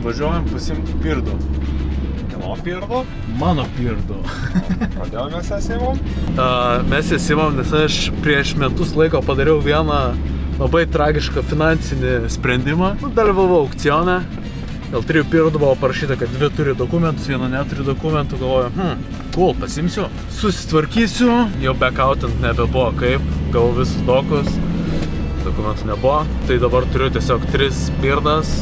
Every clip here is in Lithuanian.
važiuojam pasimti pirdo. Kieno pirdo? Mano pirdo. Kodėl mes esimom? Mes esimom, nes aš prieš metus laiko padariau vieną labai tragišką finansinį sprendimą. Dalyvavau aukcione. Dėl 3 pirdų buvo parašyta, kad 2 turi dokumentus, 1 neturi dokumentų. Galvoju, cool, pasimsiu. Susitvarkysiu. Jau backoutant nebebuvo kaip. Gavau visus dokus. Dokumentų nebuvo. Tai dabar turiu tiesiog 3 pirdas.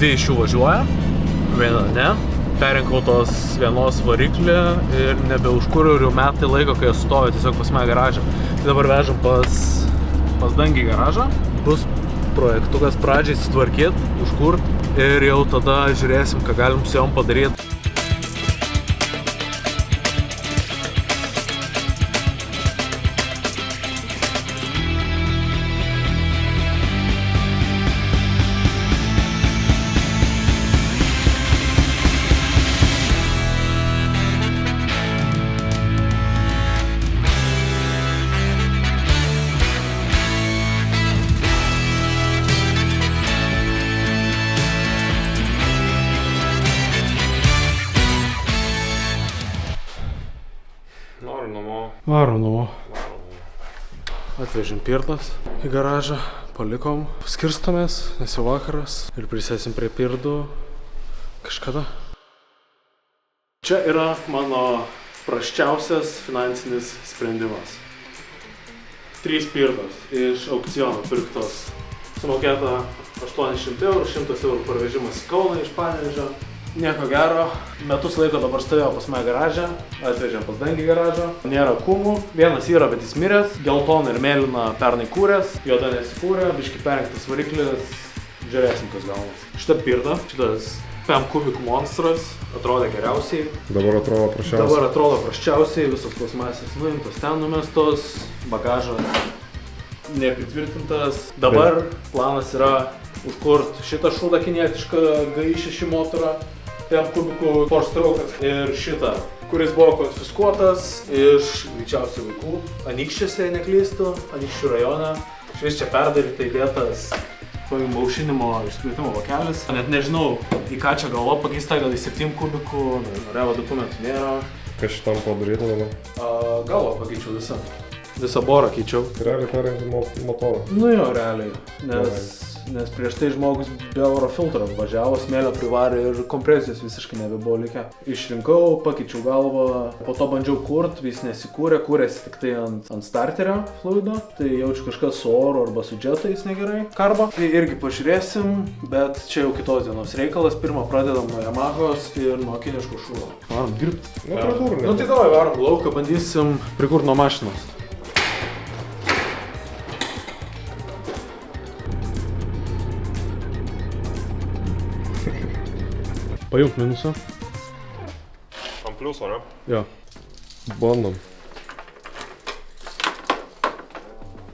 2 iš jų važiuoja. 1 ne. Perinkau tos vienos variklį ir nebeužkuriu ir jau metai laiko, kai jie stovi tiesiog pas mane garažą. Tai dabar vežam pas Dangį garažą. Bus projektukas pradžiai sutvarkyt, užkurt. Ir jau tada žiūrėsim, ką galim su jom padaryti. Varom namo. Atvežim pirdas į garažą, palikom, skirstomės, nes jau vakaras ir prisėsim prie pirdų kažkada. Čia yra mano prasčiausias finansinis sprendimas. 3 pirdos iš aukciono pirktos. Sumokėta 800 eurų, 100 eurų parvežimas į Kauną iš Panevėžio. Nieko gero, metus laiko dabar stovėjo pas mane garažą, atvežėm pas Dangį garažą. Nėra kūmų, vienas yra, bet jis miręs, geltona ir mėlyna pernai kūrės, juoda nesikūrė, biški perrinktas variklis, žiūrėsim kas gaunas. Šitą pirdą, šitas 5 kubikų monstras atrodė geriausiai. Dabar atrodo prasčiausiai. Dabar atrodo prasčiausiai, visos plasmasės nuimtos, ten numestos, bagažas nepritvirtintas. Dabar planas yra užkurt šitą šūdą kinietišką GI6 motorą, 5 kubikų Porsche ir šitą, kuris buvo konfiskuotas iš greičiausiai vaikų. Anykščiuose, jei neklystu, Anykščių rajone. Švis čia perdaryta įdėtas maušinimo išskleitimo vakelis. Net nežinau, į ką čia galva pakeista, gal į 7 kubikų, revo dokumentų nėra. Kas šitam padarytų dabar? Galva pakeičiau visą. Visą borą keičiau. Realiai perrinkti motorą? Nu jo, realiai, nes prieš tai žmogus be oro filtro važiavo, smėlio privarė ir kompresijos visiškai nebebuvo likę. Išrinkau, pakeičiau galvą, po to bandžiau kurt, vis nesikūrė, kūrėsi tik tai ant starterio fluido, tai jaučiu kažkas su oru arba su džetais negerai. Karba. Tai irgi pažiūrėsim, bet čia jau kitos dienos reikalas. Pirmą pradedam nuo Yamahos ir nuo kiniško šūdo. Varom dirbti. Nu tai davai varom lauką, bandysim prikurt nuo mašinos. Pajunk minusą. Ant pliuso, ne? Jo. Bandom.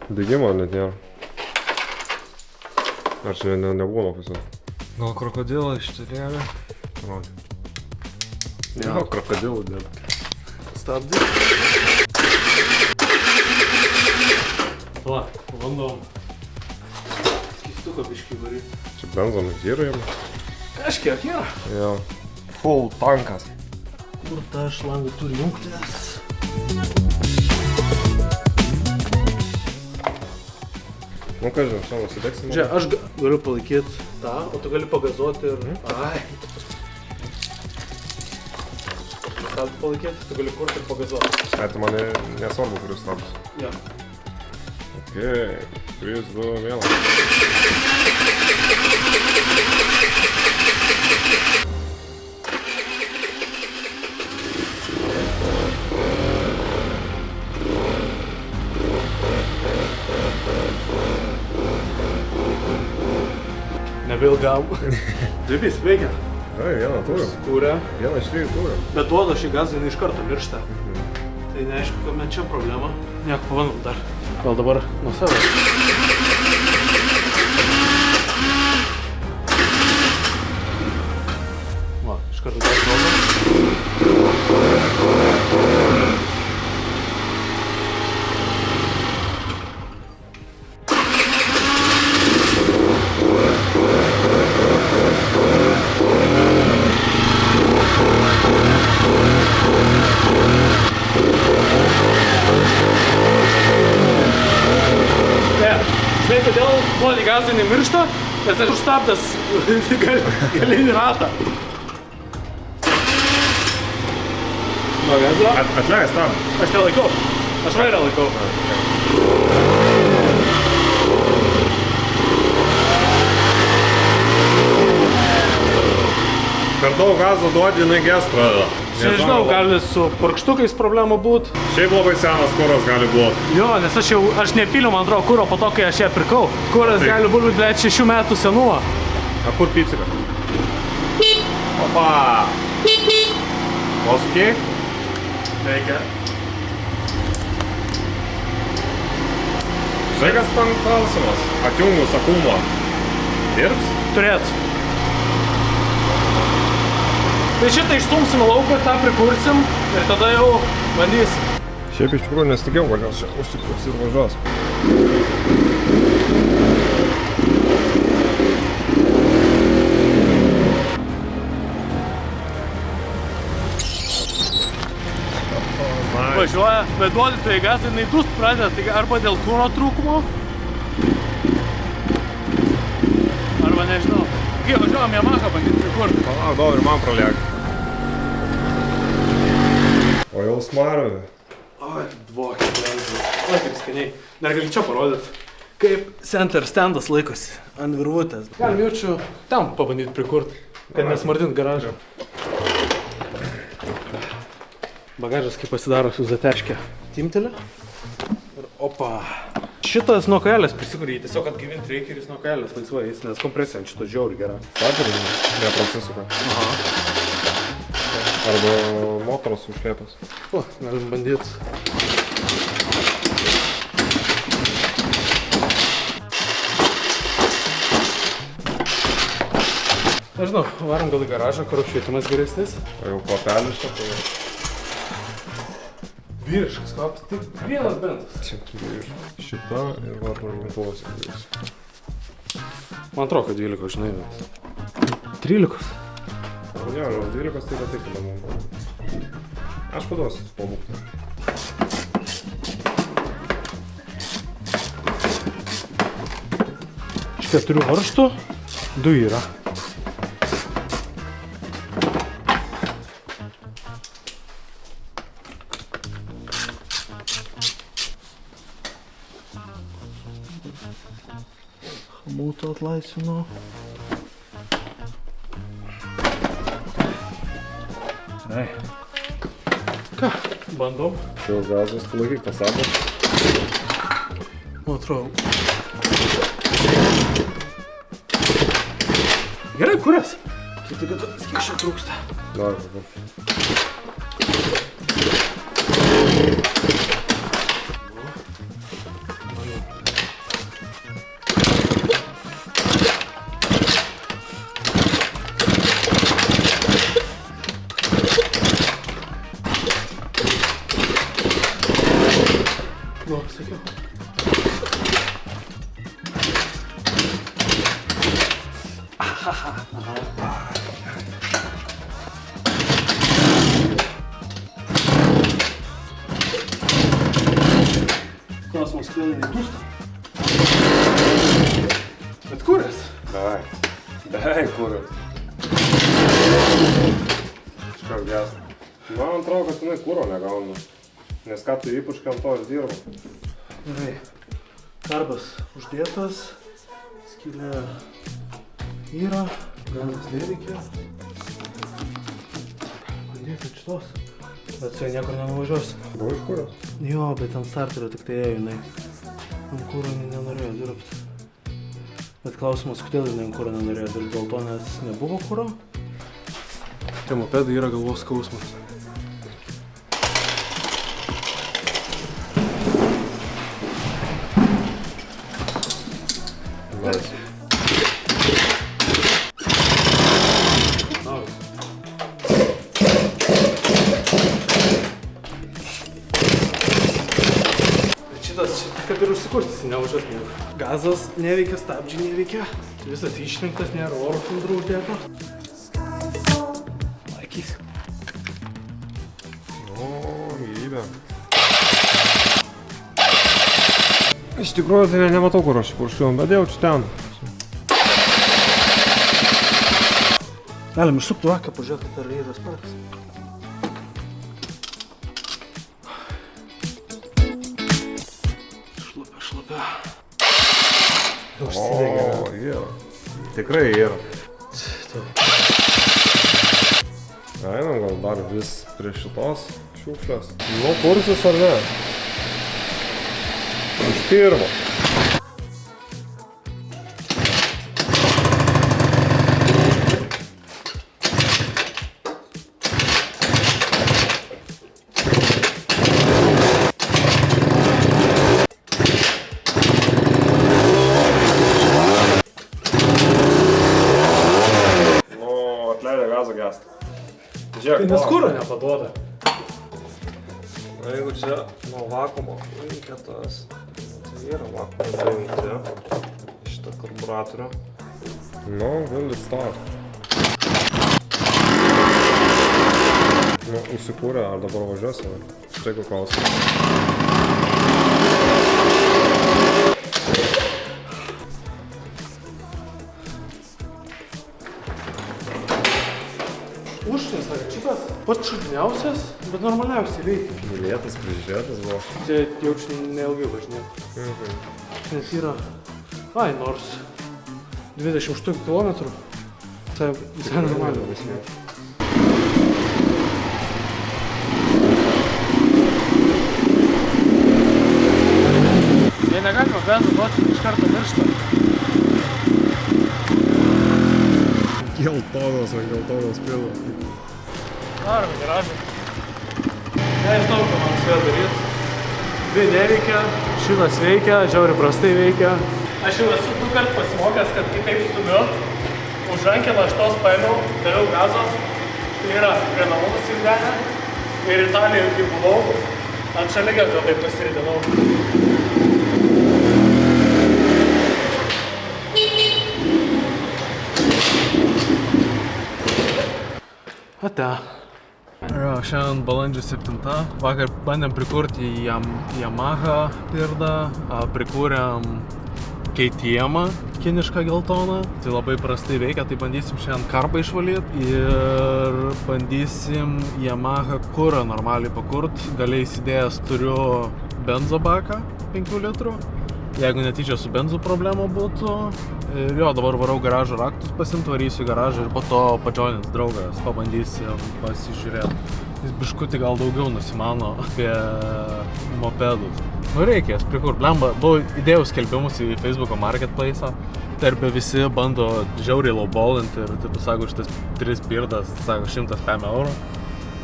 Degimo net nėra. Ar čia nebūna pusė? Gal krokodilą ištelėlė? Nėra krokodilų dėt. Stabdį. Va, bandom. Skystuką biškį varyti. Čia benzonas yra jame? Kažkiek yra. Jo. Full tankas. Kur ta šlanga turi jungtis? Nu ką žinau, šiandien nusidegsim. Žiūrėk, aš galiu palaikyti tą, o tu gali pagazuoti ir... Ai. Tą palaikyti, tu gali kurti ir pagazuoti. Ai, tai man nesvarbu, kuris stabdis. Jo. Okei, 3, 2, 1. Nebeilgam. Dvibis veikia. Ai, vieną turiu. Kūrė. Vieną iš 3 turiu. Bet duoda šį gazą, jinai iš karto miršta. Tai neaišku, kad čia problema. Nieko, pabandom dar. Gal dabar nuo savęs. Va, iš karto dar duoda. Žinai, kodėl duodi gazai nemiršta? Nes aš užstabdęs galinį ratą. Nuo gazo? Atleis tam. Aš nelaikau. Aš vairą laikau. Per daug gazo duodi, jinai ges pradeda. Nežinau, gali su purkštukais problemų būt. Šiaip labai senas kuras gali būti. Jo, nes aš nepiliu, man atrodo, kuro po to, kai aš ją pirkau. Kuras gali būt, blėt, 6 metų senumo. A kur pipsika? Opa! Posūkiai? Veikia. Žinai, kas ten klausimas? Atjungus akumą. Dirbs? Turėt. Tai šitą išstumsim lauką, tą prikursim ir tada jau bandysim. Šiaip iš tikrųjų nesitikėjau, kad jos čia užsikurs ir važiuos. Važiuoja, bet duodi tai gazą, jinai dust pradeda, tai arba dėl kuro trūkumo, arba nežinau. Kai važiuojam Yamaha bandyti prikurti. Palauk, daug ir man praliek. O jau smarvė. Oi, dvokė, oi, kaip skaniai. Dar gali čia parodyti, kaip center standas laikosi ant virvutės. Galim jaučiu tam pabandyti prikurti, kad nesmardint garažą. Bagažas kaip pasidaro su zateškė. Timtelė. Ir opa. Šitas nuo kaelės prisikūrė, jį tiesiog atgyvinti reikia ir jis nuo kaelės laisvai eis, nes kompresija ant šito žiauri gera. Saturį? Ne, prasisuka. Aha. Arba motoras užlėpas. O, galim bandyti. Nežinau, varom gal į garažą, kur apšvietimas geresnis. O jau papelis čia, tai... Vyriškas kvapas, tik vienas bentas. Čia šita ir varno limituos. Man atrodo, kad 12, žinai, bet... 13. O ne, žinau, 12 tai yra taip įdomu. Aš paduosiu pamūktą. Iš 4 varžtų 2 yra. Hamūtą atlaisvinu. Gerai. Ką? Bandom. Čia jau gazas, tu laikyk fasadą. Man atrodo. Gerai, kurias? Tai tik, kad skysčio trūksta. Dar, dabar. Sakiau. Klausimas, kodėl nedūsta? Bet kurias? Beveik kuras. Kažką ges. Man atrodo, kad jinai kuro negauna. Nes ką tu ypaškai ant to ir dirba. Gerai. Darbas uždėtas. Skylė yra. Gazas neveikia. Bandėti šitos. Bet su niekur nenuvažiuosi. Buvo iš kuras? Jo, bet ant starterio tik tai ėjo jinai. Ant kuro nenorėjo dirbti. Bet klausimas, kodėl jinai ant kuro nenorėjo dirbti, dėl to, nes nebuvo kuro. Tie mopedai yra galvos skausmas. Nice. Kad ir užsikurtis, neužas nieko. Gazas neveikia, stabdžiai neveikia. Visas išrinktas, nėra oro filtrų uždėto. Laikys. O, gyvybė. Iš tikrųjų, tai nematau, kur aš purškiau, bet jau čia ten. Galim išsukti vaką, pažiūrėti, ar yra spartas. Šlapia. Užsidegė. O, yra. Tikrai yra. Einam gal dar vis prie šitos šiukšlės. Nu, kursis ar ne? Iš pirmo. Tai nes kuro nepaduoda. Na, jeigu čia nuo vakuumo reikia tas, tai yra vakuumo paimti iš šitą karburatorių. Nu, gali start. Nu, įsikūrė, ar dabar važiuosime? Štai ko klausimas. Užknis, ar šitas pats šudniausias, bet normaliausiai veikia. Mylėtas, prižiūrėtas buvo. Čia jaučiu neilgai važinėti. Nes yra, nors 20 km. Tai visai normaliai važinėti. Jei negalima gazą duoti, iš karto miršta. Geltonas pilnas. Darom garažą. Nežinau, ką man su juo daryti. Dvi neveikia, šitas veikia, žiauriai prastai veikia. Aš jau esu 2 kart pasimokęs, kad kitaip stumiu. Už rankeną aš tos paėmiau, daviau gazo. Tai yra prie namų nusigyvenę. Ir Italijoje, kai buvau, ant šaligatvio taip pasiridinau. Ate. Šiandien balandžio 7. Vakar bandėm prikurti Yamaha pirdą, prikūrėm KTM-ą, kinišką geltoną. Tai labai prastai veikia, tai bandysim šiandien karbą išvalyti ir bandysim Yamaha kurą normaliai pakurt. Galiai įsidėjęs turiu benzo baką 5 litrų. Jeigu netyčia su benzu problema būtų. Ir jo, dabar varau garažo raktus pasimt, varysiu į garažą ir po to padžionins draugas, pabandysim pasižiūrėti. Jis biškutį gal daugiau nusimano apie mopedus. Nu reikės prikurt, blemba, įdėjau skelbimus į Facebooko marketplace'ą. Tarpe visi bando žiauriai lowballinti ir taip sako, šitas 3 pirdas, sako 105 eurų.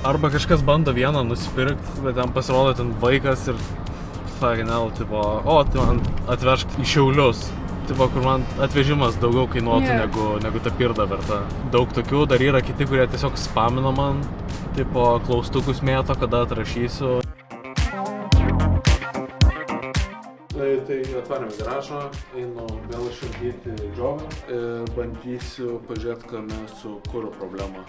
Arba kažkas bando vieną nusipirkti, bet ten pasirodo ten vaikas ir sakė, tipo, tai man atvežk į Šiaulius. Tipo, kur man atvežimas daugiau kainuotų negu ta pirda verta. Daug tokių, dar yra kiti, kurie tiesiog spamina man, tipo, klaustukus mėto, kada atrašysiu. Tai atvarėm į garažą, einu vėl išardyti džiovą ir bandysiu pažiūrėti, kame su kuro problema.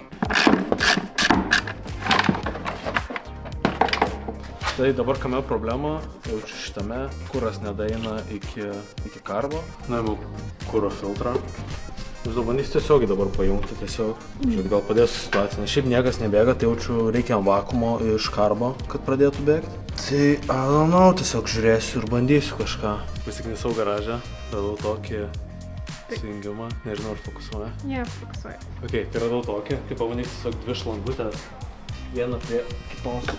Tai dabar kame problema, jaučiu šitame, kuras nedaeina iki karbo. Nuėmiau kuro filtrą. Bandysiu tiesiogiai dabar pajungti tiesiog. Žiūrėt, gal padės situaciją, nes šiaip niekas nebėga, tai jaučiu reikia vakuumo iš karbo, kad pradėtų bėgti. Tai, tiesiog žiūrėsiu ir bandysiu kažką. Pasiknisau garažą, radau tokį sujungimą, nežinau ar fokusuoja. Ne, fokusuoja. Ok, tai radau tokį, tai pabandysiu tiesiog 2 šlangutės, vieną prie kitos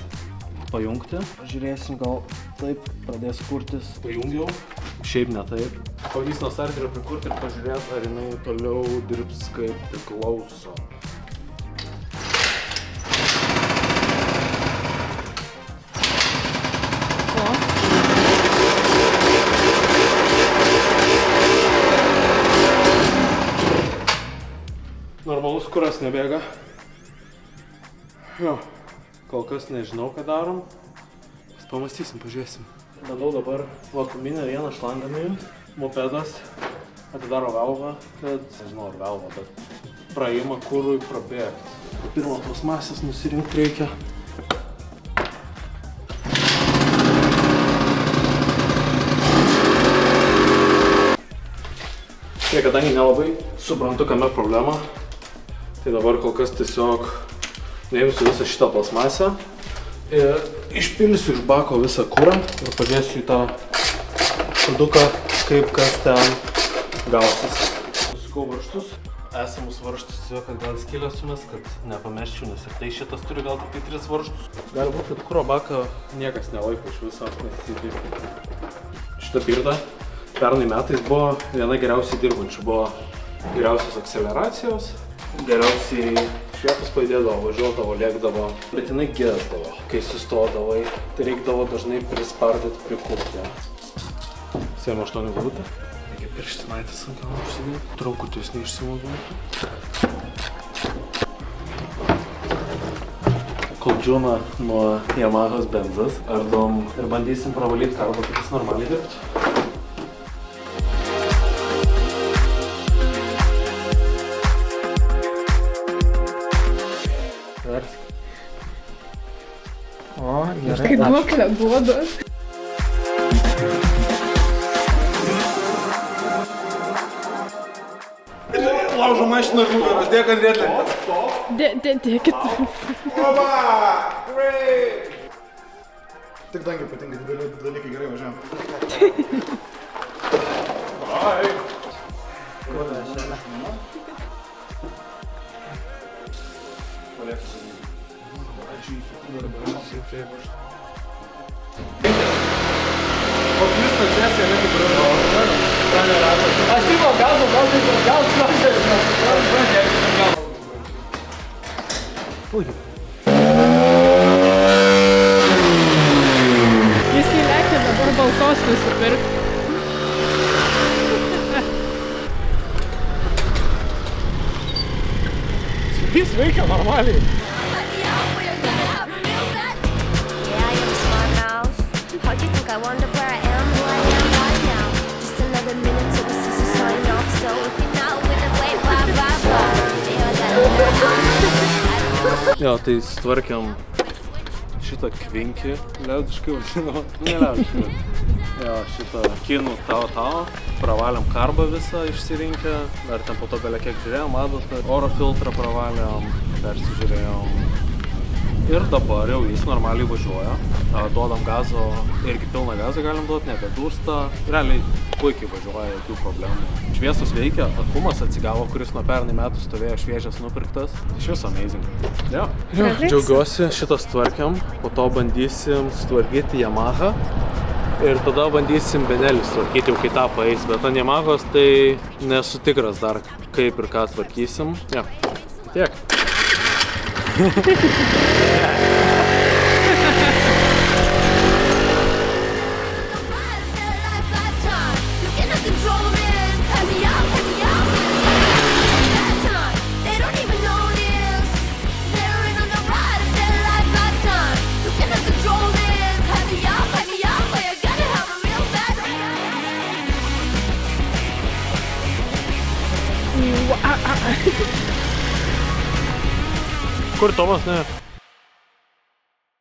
pajungti. Žiūrėsim, gal taip pradės kurtis. Pajungiau, šiaip ne taip. Pabandysiu nuo starterio prikurti ir pažiūrėti, ar jinai toliau dirbs kaip priklauso. Normalus kuras nebėga. Jo, kol kas nežinau, ką darom. Pamastysim, pažiūrėsim. Radau dabar vakuuminę vieną šlangą nuimt. Mopedas atidaro valvą, kad, nežinau ar valvą, bet praėjimą kurui prabėgti. Pirmą plasmasės nusirinkti reikia. Tai kadangi nelabai suprantu, kame problema, tai dabar kol kas tiesiog neimsiu visą šitą plasmasę ir išpilsiu iš bako visą kurą ir padėsiu į tą šuduką, kaip kas ten gausis. Susikau varžtus, esamus varžtus tiesiog, kad gal skylę sumes, kad nepameščiau, nes ir tai šitas turi gal tik 3 varžtus. Gali būti, kad kuro baką niekas nelaiko iš viso, nes šitą pirdą pernai metais buvo viena geriausiai dirbančių, buvo geriausios akceleracijos, geriausiai švietos pajudėdavo, važiuodavo, lėkdavo, bet jinai gesdavo, kai sustodavai, tai reikdavo dažnai prispardyti prie kurtį. 7-8 glūtė. Reikia pirštinaitės ant kalno užsidėti, traukutis neišsimontuoti. Kol džiūna nuo Yamahos benzas, ardom ir bandysim pravalyti karbo, kad jis normaliai dirbtų. O, gerai. Tai duoklė duodu. Laužo mašiną ir nugaras, dėk ant riedlentės. Dėkit. Tik dangiai patinka dideli dalykai, gerai važiavam. Aš tipo gazo, gal tai Jis įlekia dabar baltos nusipirkti. Jis veikia normaliai. Jo, tai sutvarkėm šitą kvinkį, liaudiškai vadinamą, ne liaudiškai. Jo, šitą kinų tao, pravalėm karbą visą išsirinkę, dar ten po to belia kiek žiūrėjom, adatą, oro filtrą pravalėm, persižiūrėjom. Ir dabar jau jis normaliai važiuoja, duodam gazo, irgi pilną gazą galim duoti, nebedūsta, realiai puikiai važiuoja, jokių problemų. Šviesos veikia, akumas atsigavo, kuris nuo pernai metų stovėjo šviežias nupirktas. Iš viso amazing. Jo, džiaugiuosi, šitas tvarkiam, po to bandysim sutvarkyti Yamaha ir tada bandysim Benelį sutvarkyti, jau kai tą paeis, bet ant Yamahos tai nesu tikras dar kaip ir ką tvarkysim. Jo, tiek. Kur Tomas, ne?